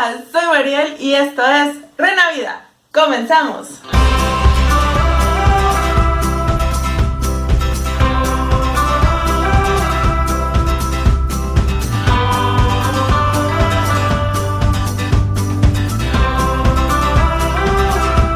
Hola, soy Mariel y esto es Renavida. ¡Comenzamos!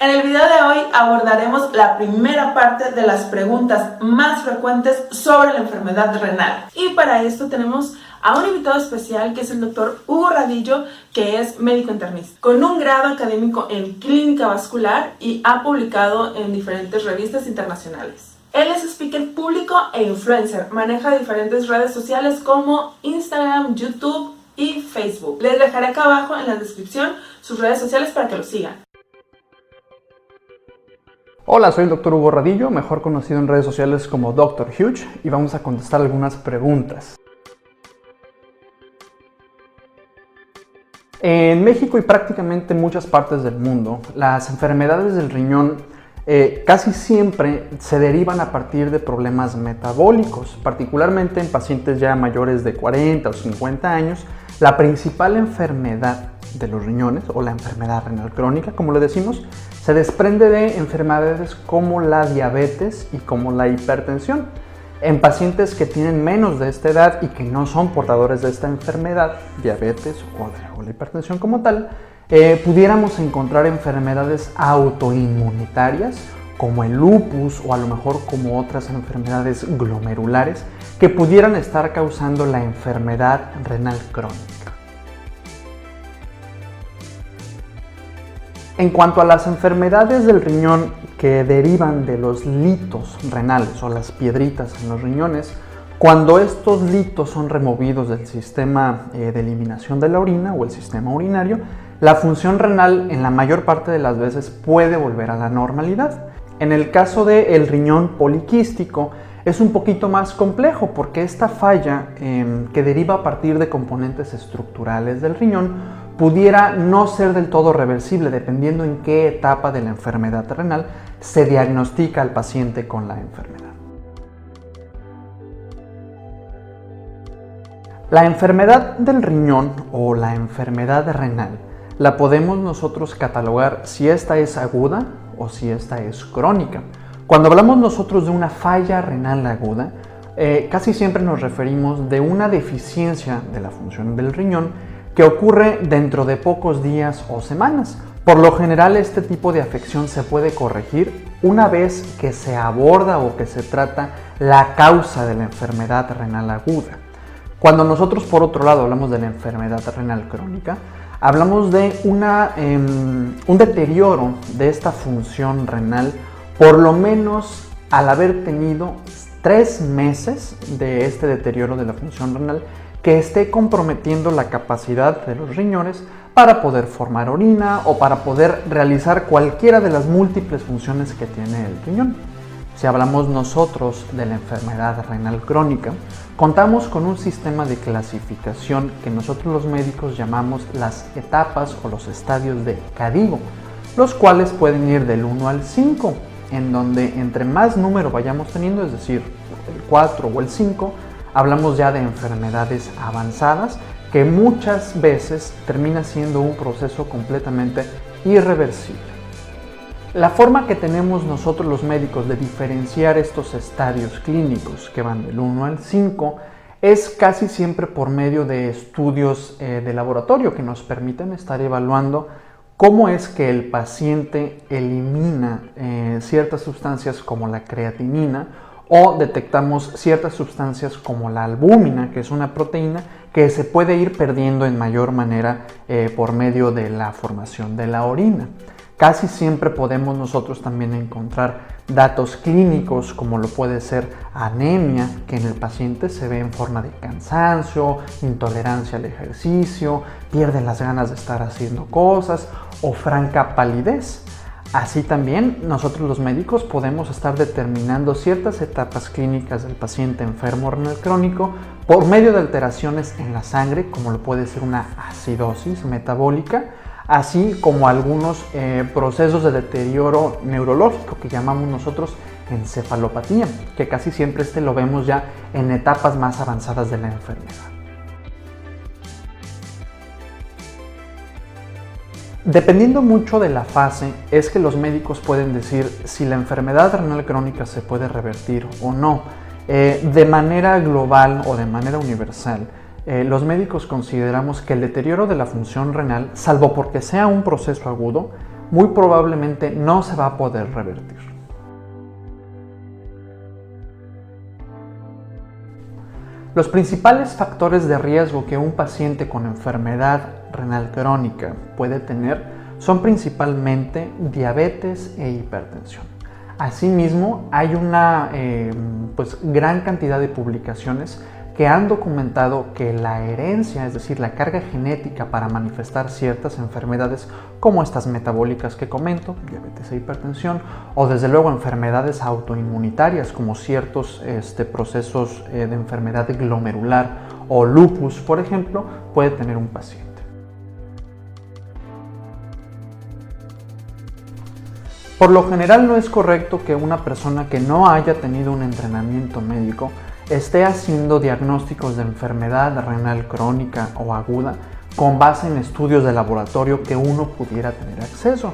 En el video de hoy abordaremos la primera parte de las preguntas más frecuentes sobre la enfermedad renal. Y para esto tenemos a un invitado especial que es el doctor Hugo Radillo, que es médico internista, con un grado académico en clínica vascular y ha publicado en diferentes revistas internacionales. Él es speaker público e influencer, maneja diferentes redes sociales como Instagram, YouTube y Facebook. Les dejaré acá abajo en la descripción sus redes sociales para que lo sigan. Hola, soy el Dr. Hugo Radillo, mejor conocido en redes sociales como Dr. Huge, y vamos a contestar algunas preguntas. En México y prácticamente muchas partes del mundo, las enfermedades del riñón casi siempre se derivan a partir de problemas metabólicos, particularmente en pacientes ya mayores de 40 o 50 años. La principal enfermedad de los riñones, o la enfermedad renal crónica, como le decimos, se desprende de enfermedades como la diabetes y como la hipertensión. En pacientes que tienen menos de esta edad y que no son portadores de esta enfermedad, diabetes o la hipertensión como tal, pudiéramos encontrar enfermedades autoinmunitarias como el lupus o a lo mejor como otras enfermedades glomerulares que pudieran estar causando la enfermedad renal crónica. En cuanto a las enfermedades del riñón que derivan de los litos renales o las piedritas en los riñones, cuando estos litos son removidos del sistema de eliminación de la orina o el sistema urinario, la función renal en la mayor parte de las veces puede volver a la normalidad. En el caso del riñón poliquístico es un poquito más complejo porque esta falla que deriva a partir de componentes estructurales del riñón pudiera no ser del todo reversible dependiendo en qué etapa de la enfermedad renal se diagnostica al paciente con la enfermedad. La enfermedad del riñón o la enfermedad renal la podemos nosotros catalogar si esta es aguda o si esta es crónica. Cuando hablamos nosotros de una falla renal aguda, casi siempre nos referimos de una deficiencia de la función del riñón que ocurre dentro de pocos días o semanas. Por lo general, este tipo de afección se puede corregir una vez que se aborda o que se trata la causa de la enfermedad renal aguda. Cuando nosotros, por otro lado, hablamos de la enfermedad renal crónica, hablamos de un deterioro de esta función renal, por lo menos al haber tenido 3 meses de este deterioro de la función renal que esté comprometiendo la capacidad de los riñones para poder formar orina o para poder realizar cualquiera de las múltiples funciones que tiene el riñón. Si hablamos nosotros de la enfermedad renal crónica, contamos con un sistema de clasificación que nosotros los médicos llamamos las etapas o los estadios de CADIGO, los cuales pueden ir del 1 al 5, en donde entre más número vayamos teniendo, es decir, el 4 o el 5, hablamos ya de enfermedades avanzadas que muchas veces termina siendo un proceso completamente irreversible. La forma que tenemos nosotros los médicos de diferenciar estos estadios clínicos que van del 1 al 5 es casi siempre por medio de estudios de laboratorio que nos permiten estar evaluando cómo es que el paciente elimina ciertas sustancias como la creatinina o detectamos ciertas sustancias como la albúmina, que es una proteína que se puede ir perdiendo en mayor manera por medio de la formación de la orina. Casi siempre podemos nosotros también encontrar datos clínicos como lo puede ser anemia, que en el paciente se ve en forma de cansancio, intolerancia al ejercicio, pierde las ganas de estar haciendo cosas o franca palidez. Así también nosotros los médicos podemos estar determinando ciertas etapas clínicas del paciente enfermo renal crónico por medio de alteraciones en la sangre, como lo puede ser una acidosis metabólica, así como algunos procesos de deterioro neurológico que llamamos nosotros encefalopatía, que casi siempre lo vemos ya en etapas más avanzadas de la enfermedad. Dependiendo mucho de la fase, es que los médicos pueden decir si la enfermedad renal crónica se puede revertir o no. De manera global o de manera universal, los médicos consideramos que el deterioro de la función renal, salvo porque sea un proceso agudo, muy probablemente no se va a poder revertir. Los principales factores de riesgo que un paciente con enfermedad renal crónica puede tener son principalmente diabetes e hipertensión. Asimismo, hay una gran cantidad de publicaciones que han documentado que la herencia, es decir, la carga genética para manifestar ciertas enfermedades como estas metabólicas que comento, diabetes e hipertensión, o desde luego enfermedades autoinmunitarias como ciertos procesos de enfermedad glomerular o lupus, por ejemplo, puede tener un paciente. Por lo general no es correcto que una persona que no haya tenido un entrenamiento médico esté haciendo diagnósticos de enfermedad renal crónica o aguda con base en estudios de laboratorio que uno pudiera tener acceso.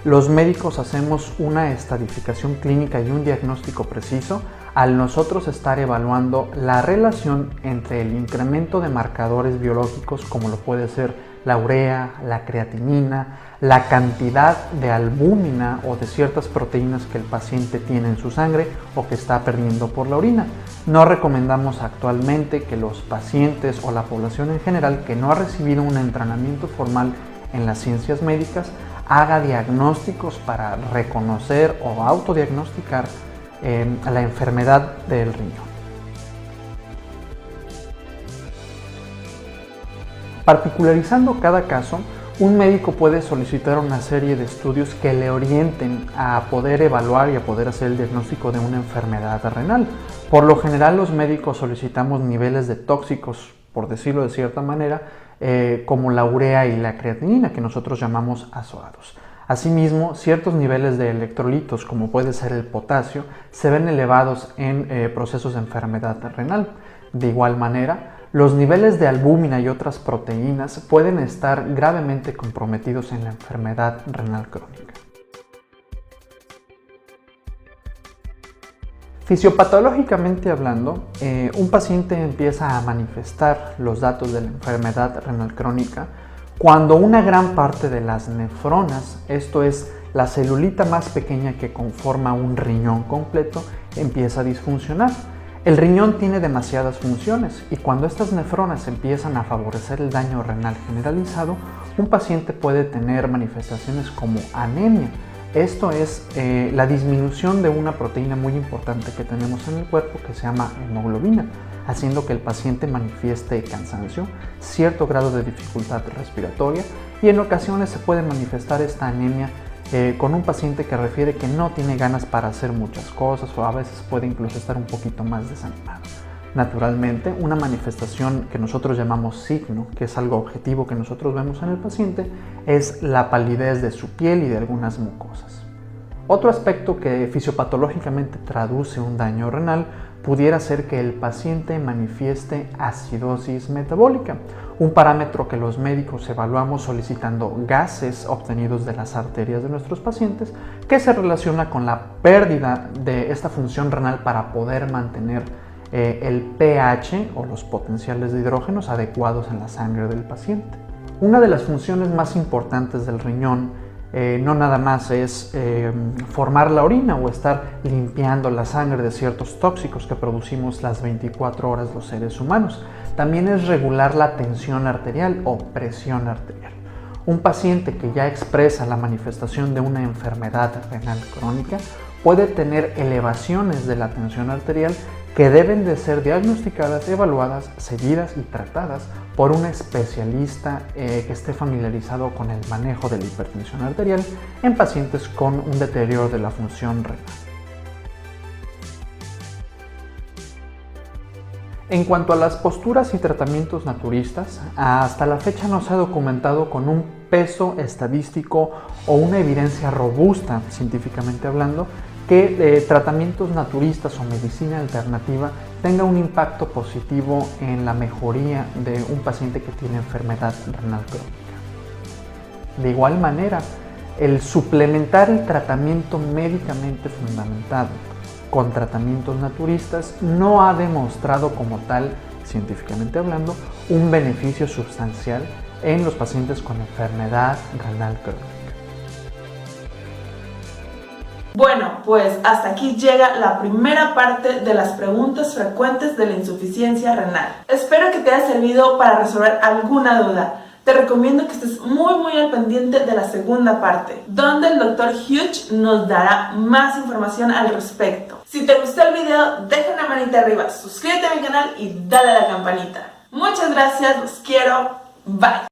Los médicos hacemos una estadificación clínica y un diagnóstico preciso al nosotros estar evaluando la relación entre el incremento de marcadores biológicos como lo puede ser la urea, la creatinina, la cantidad de albúmina o de ciertas proteínas que el paciente tiene en su sangre o que está perdiendo por la orina. No recomendamos actualmente que los pacientes o la población en general que no ha recibido un entrenamiento formal en las ciencias médicas haga diagnósticos para reconocer o autodiagnosticar la enfermedad del riñón. Particularizando cada caso, un médico puede solicitar una serie de estudios que le orienten a poder evaluar y a poder hacer el diagnóstico de una enfermedad renal. Por lo general, los médicos solicitamos niveles de tóxicos, por decirlo de cierta manera, como la urea y la creatinina, que nosotros llamamos azoados. Asimismo, ciertos niveles de electrolitos, como puede ser el potasio, se ven elevados en procesos de enfermedad renal. De igual manera, los niveles de albúmina y otras proteínas pueden estar gravemente comprometidos en la enfermedad renal crónica. Fisiopatológicamente hablando, un paciente empieza a manifestar los datos de la enfermedad renal crónica cuando una gran parte de las nefronas, esto es, la celulita más pequeña que conforma un riñón completo, empieza a disfuncionar. El riñón tiene demasiadas funciones y cuando estas nefronas empiezan a favorecer el daño renal generalizado, un paciente puede tener manifestaciones como anemia. Esto es la disminución de una proteína muy importante que tenemos en el cuerpo que se llama hemoglobina, haciendo que el paciente manifieste cansancio, cierto grado de dificultad respiratoria y en ocasiones se puede manifestar esta anemia con un paciente que refiere que no tiene ganas para hacer muchas cosas o a veces puede incluso estar un poquito más desanimado. Naturalmente, una manifestación que nosotros llamamos signo, que es algo objetivo que nosotros vemos en el paciente, es la palidez de su piel y de algunas mucosas. Otro aspecto que fisiopatológicamente traduce un daño renal pudiera ser que el paciente manifieste acidosis metabólica, un parámetro que los médicos evaluamos solicitando gases obtenidos de las arterias de nuestros pacientes, que se relaciona con la pérdida de esta función renal para poder mantener el pH o los potenciales de hidrógenos adecuados en la sangre del paciente. Una de las funciones más importantes del riñón no nada más es formar la orina o estar limpiando la sangre de ciertos tóxicos que producimos las 24 horas los seres humanos. También es regular la tensión arterial o presión arterial. Un paciente que ya expresa la manifestación de una enfermedad renal crónica puede tener elevaciones de la tensión arterial que deben de ser diagnosticadas, evaluadas, seguidas y tratadas por un especialista que esté familiarizado con el manejo de la hipertensión arterial en pacientes con un deterioro de la función renal. En cuanto a las posturas y tratamientos naturistas, hasta la fecha no se ha documentado con un peso estadístico o una evidencia robusta, científicamente hablando, que tratamientos naturistas o medicina alternativa tenga un impacto positivo en la mejoría de un paciente que tiene enfermedad renal crónica. De igual manera, el suplementar el tratamiento médicamente fundamentado con tratamientos naturistas no ha demostrado como tal, científicamente hablando, un beneficio sustancial en los pacientes con enfermedad renal crónica. Bueno, pues hasta aquí llega la primera parte de las preguntas frecuentes de la insuficiencia renal. Espero que te haya servido para resolver alguna duda. Te recomiendo que estés muy al pendiente de la segunda parte, donde el Dr. Hugh nos dará más información al respecto. Si te gustó el video, deja una manita arriba, suscríbete a mi canal y dale a la campanita. Muchas gracias, los quiero, bye.